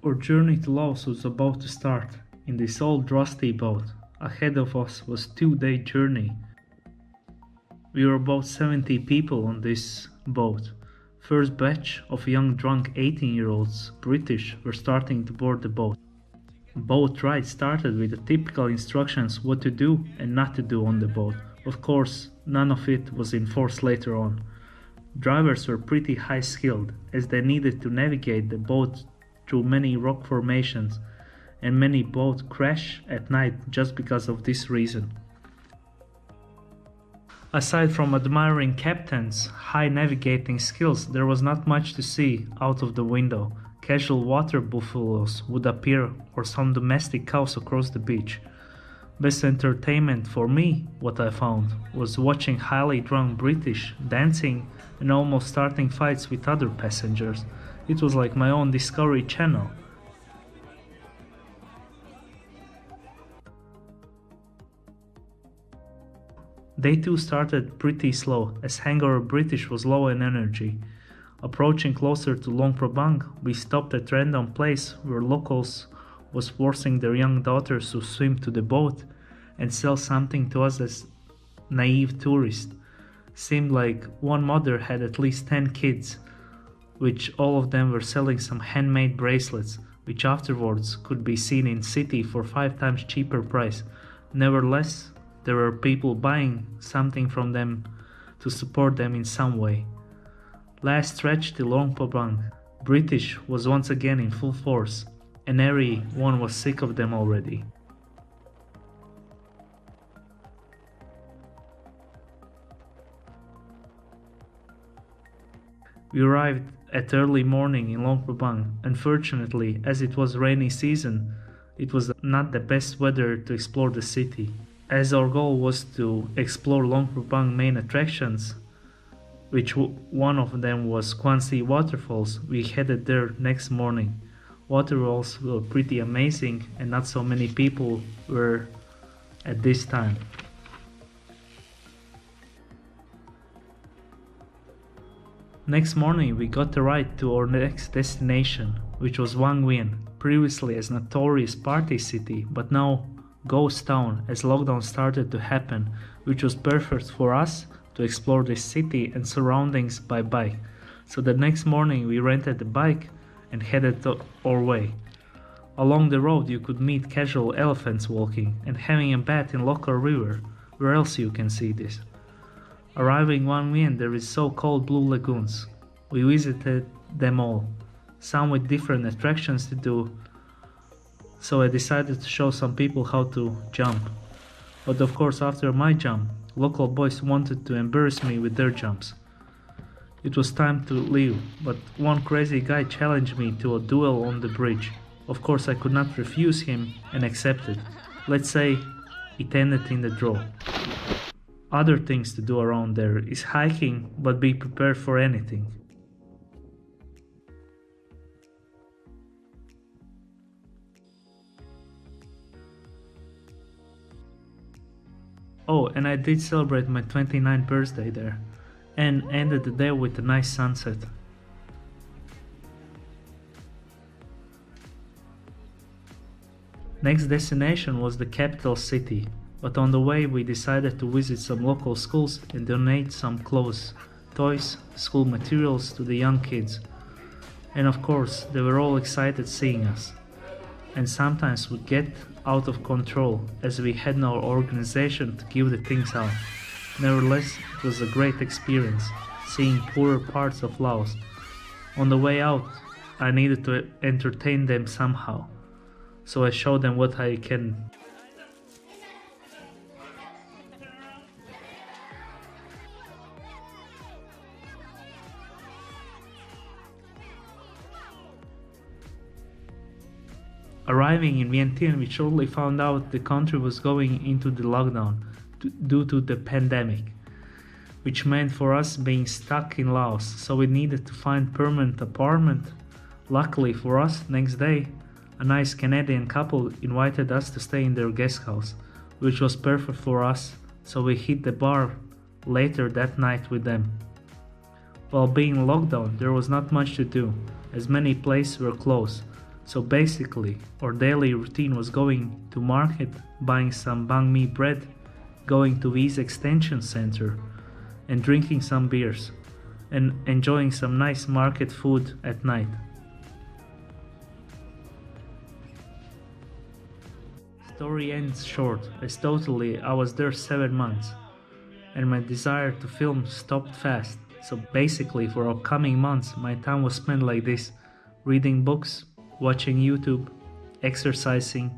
Our journey to Laos was about to start in this old rusty boat. Ahead of us was a 2-day journey. We were about 70 people on this boat. First batch of young drunk 18-year-olds, British, were starting to board the boat. Boat ride started with the typical instructions what to do and not to do on the boat. Of course, none of it was enforced later on. Drivers were pretty high skilled as they needed to navigate the boat through many rock formations, and many boats crash at night just because of this reason. Aside from admiring captains' high navigating skills, there was not much to see out of the window. Casual water buffaloes would appear or some domestic cows across the beach. Best entertainment for me, what I found, was watching highly drunk British dancing and almost starting fights with other passengers. It was like my own Discovery Channel. Day 2 started pretty slow, as Hangover British was low in energy. Approaching closer to Luang Prabang, we stopped at random place where locals was forcing their young daughters to swim to the boat and sell something to us as naive tourists. Seemed like one mother had at least 10 kids, which all of them were selling some handmade bracelets, which afterwards could be seen in city for 5 times cheaper price. Nevertheless, there were people buying something from them to support them in some way. Last stretch to Luang Prabang, British was once again in full force, and everyone was sick of them already. We arrived at early morning in Luang Prabang. Unfortunately, as it was rainy season, it was not the best weather to explore the city. As our goal was to explore Luang Prabang main attractions, which one of them was Kwansi Waterfalls, we headed there next morning. Waterfalls were pretty amazing and not so many people were at this time. Next morning we got a ride to our next destination, which was Vieng, previously as notorious party city, but now ghost town as lockdown started to happen, which was perfect for us to explore this city and surroundings by bike. So the next morning we rented a bike and headed our way. Along the road you could meet casual elephants walking and having a bath in local river. Where else you can see this? Arriving one Vieng, there is so-called blue lagoons. We visited them all, some with different attractions to do, so I decided to show some people how to jump. But of course after my jump, local boys wanted to embarrass me with their jumps. It was time to leave, but one crazy guy challenged me to a duel on the bridge. Of course I could not refuse him and accepted. Let's say it ended in the draw. Other things to do around there is hiking, but be prepared for anything. Oh, and I did celebrate my 29th birthday there, and ended the day with a nice sunset. Next destination was the capital city, but on the way we decided to visit some local schools and donate some clothes, toys, school materials to the young kids. And of course, they were all excited seeing us. And sometimes we get out of control as we had no organization to give the things out. Nevertheless, it was a great experience, seeing poorer parts of Laos. On the way out, I needed to entertain them somehow, so I showed them what I can. Arriving in Vientiane, we shortly found out the country was going into the lockdown due to the pandemic, which meant for us being stuck in Laos, so we needed to find permanent apartment. Luckily for us, next day, a nice Canadian couple invited us to stay in their guest house, which was perfect for us, so we hit the bar later that night with them. While being locked down, there was not much to do, as many places were closed, So basically, our daily routine was going to market, buying some banh mi bread, going to V's extension center, and drinking some beers, and enjoying some nice market food at night. Story ends short, as totally I was there 7 months, and my desire to film stopped fast. So basically for upcoming months my time was spent like this, reading books, watching YouTube, exercising,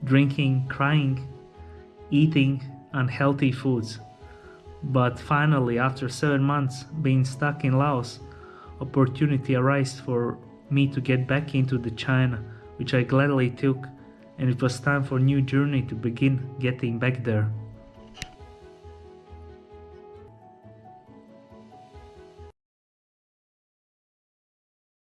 drinking, crying, eating unhealthy foods. But finally, after 7 months being stuck in Laos, opportunity arose for me to get back into the China, which I gladly took, and it was time for a new journey to begin getting back there.